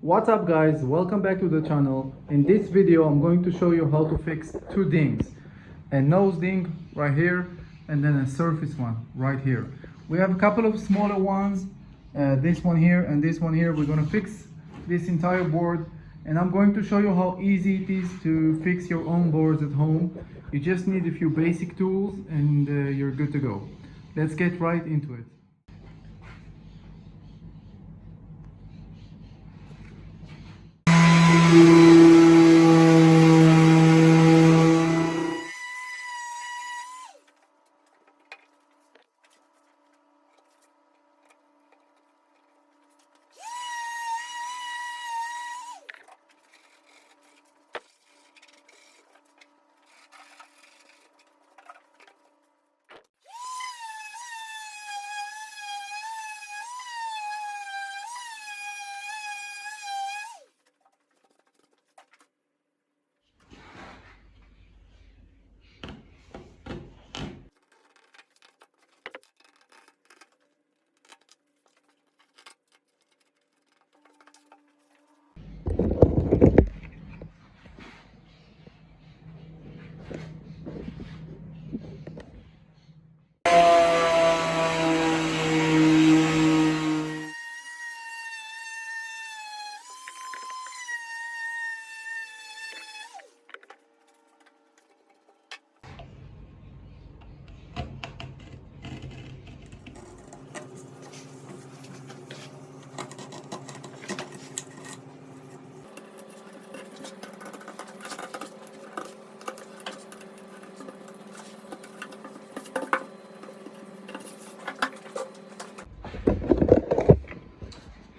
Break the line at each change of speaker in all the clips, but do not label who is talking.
What's up guys, welcome back to the channel. In this video I'm going to show you how to fix two dings, a nose ding right here and then a surface one right here. We have a couple of smaller ones, this one here and this one here. We're going to fix this entire board and I'm going to show you how easy it is to fix your own boards at home. You just need a few basic tools and you're good to go. Let's get right into it.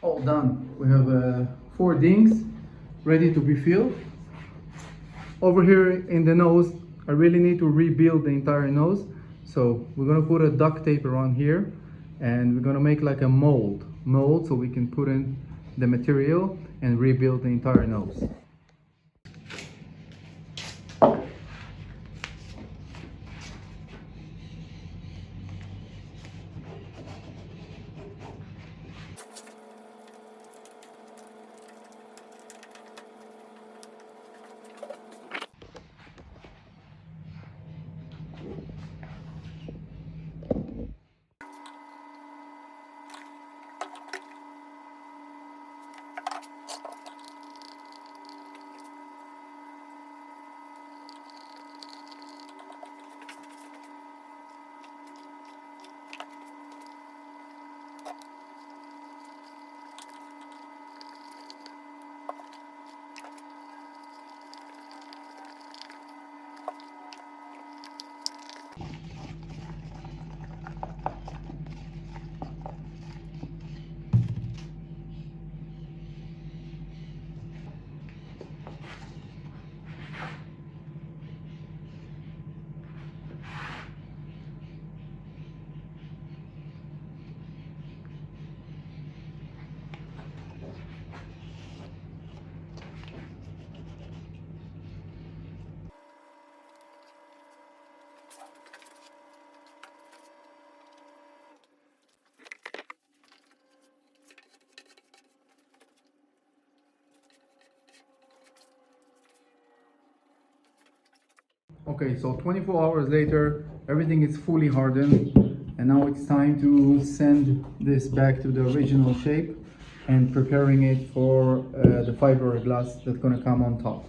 All done. We have 4 dings ready to be filled. Over here in the nose, I really need to rebuild the entire nose. So we're gonna put a duct tape around here and we're gonna make like a mold so we can put in the material and rebuild the entire nose. Okay, so 24 hours later, everything is fully hardened and now it's time to send this back to the original shape and preparing it for the fiberglass that's gonna come on top.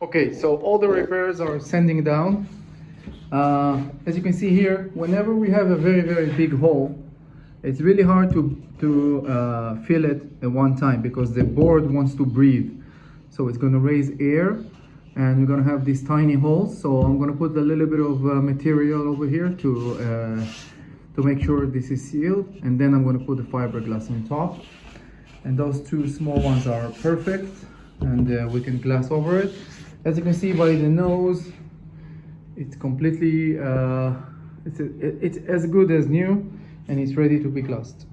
Okay, so all the repairs are sanding down. As you can see here, whenever we have a very big hole, it's really hard to fill it at one time because the board wants to breathe. So it's going to raise air and we're going to have these tiny holes. So I'm going to put a little bit of material over here to make sure this is sealed, and then I'm going to put the fiberglass on top. And those two small ones are perfect, and we can glass over it. As you can see by the nose, it's completely it's as good as new, and it's ready to be glassed.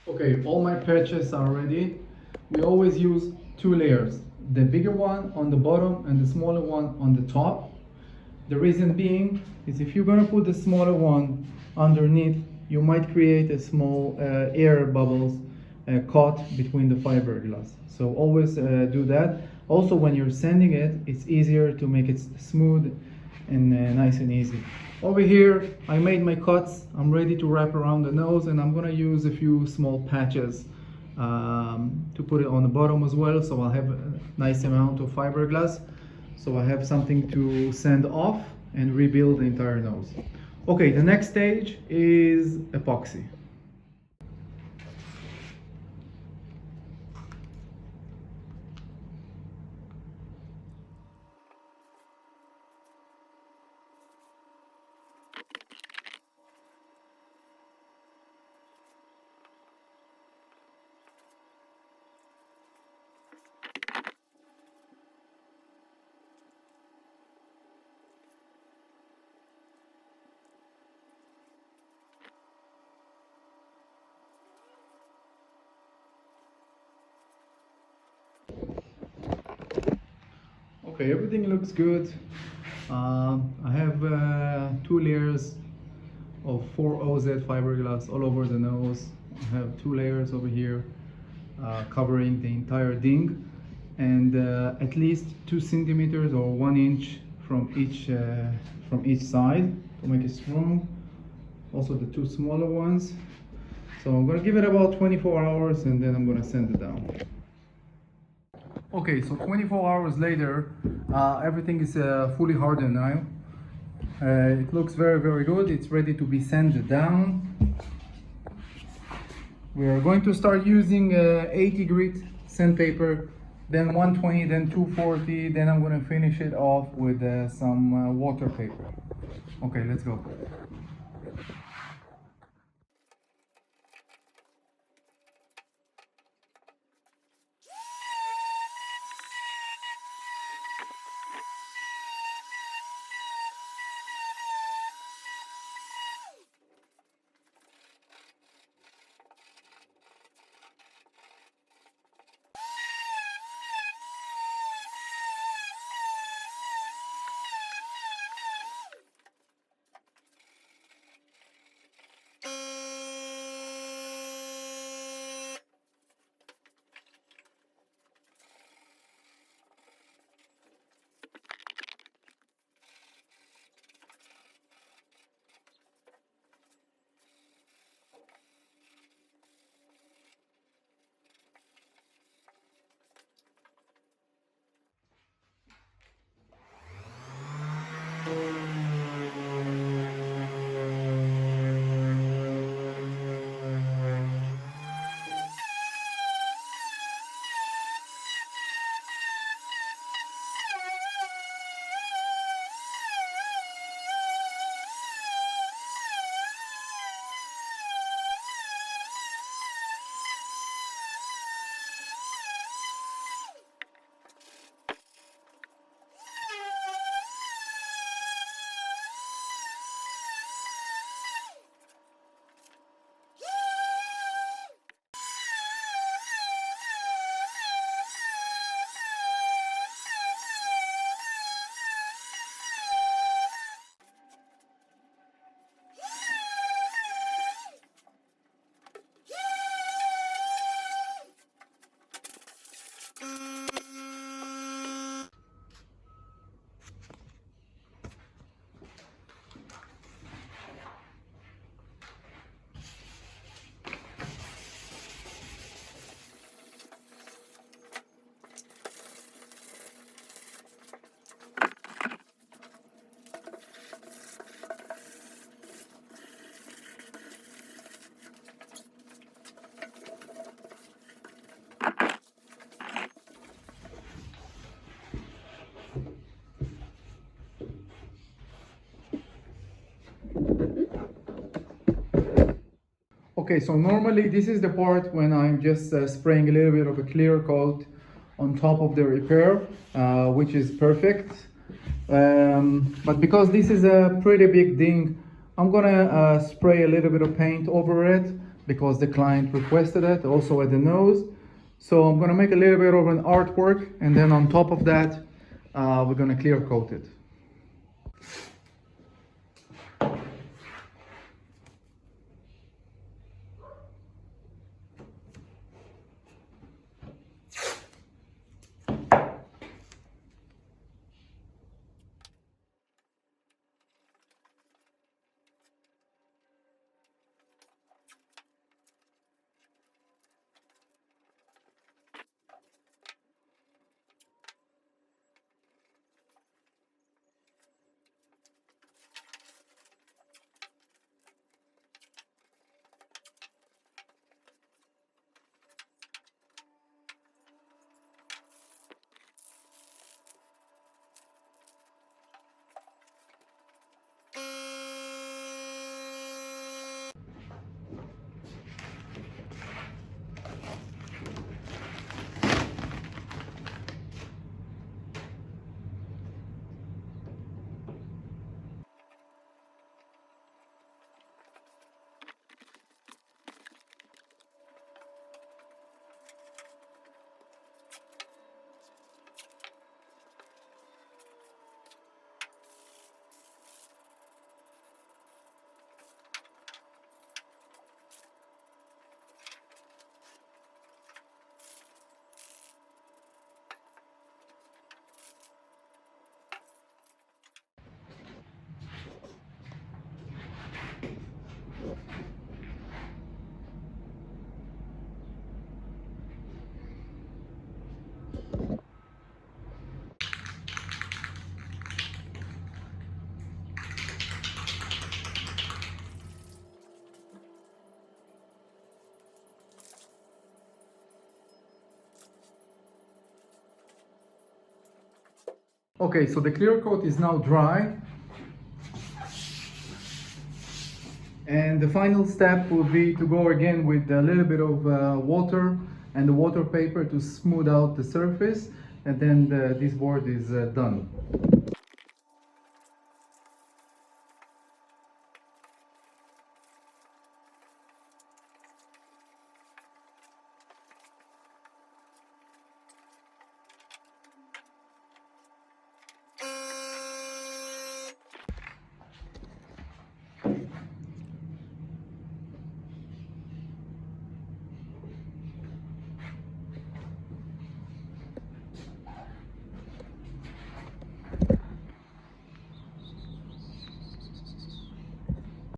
Okay, all my patches are ready. We always use two layers, the bigger one on the bottom and the smaller one on the top. The reason being is if you're gonna put the smaller one underneath, you might create a small air bubbles caught between the fiberglass. So always do that. Also, when you're sanding it, it's easier to make it smooth and nice and easy. Over here, I made my cuts. I'm ready to wrap around the nose, and I'm gonna use a few small patches to put it on the bottom as well. So I'll have a nice amount of fiberglass. So I have something to sand off and rebuild the entire nose. Okay, the next stage is epoxy. Okay, everything looks good. I have 2 layers of 4OZ fiberglass all over the nose. I have 2 layers over here covering the entire ding, and at least 2 centimeters or 1 inch from each side to make it strong. Also the 2 smaller ones. So I'm gonna give it about 24 hours and then I'm gonna sand it down. Okay, so 24 hours later, everything is fully hardened now. It looks very good. It's ready to be sanded down. We are going to start using 80 grit sandpaper, then 120, then 240, then I'm going to finish it off with some water paper. Okay, let's go. Okay, so normally this is the part when I'm just spraying a little bit of a clear coat on top of the repair, which is perfect. But because this is a pretty big ding, I'm gonna spray a little bit of paint over it because the client requested it, also at the nose. So I'm gonna make a little bit of an artwork, and then on top of that, we're gonna clear coat it. Okay, so the clear coat is now dry. And the final step will be to go again with a little bit of water and the water paper to smooth out the surface, and then this board is done.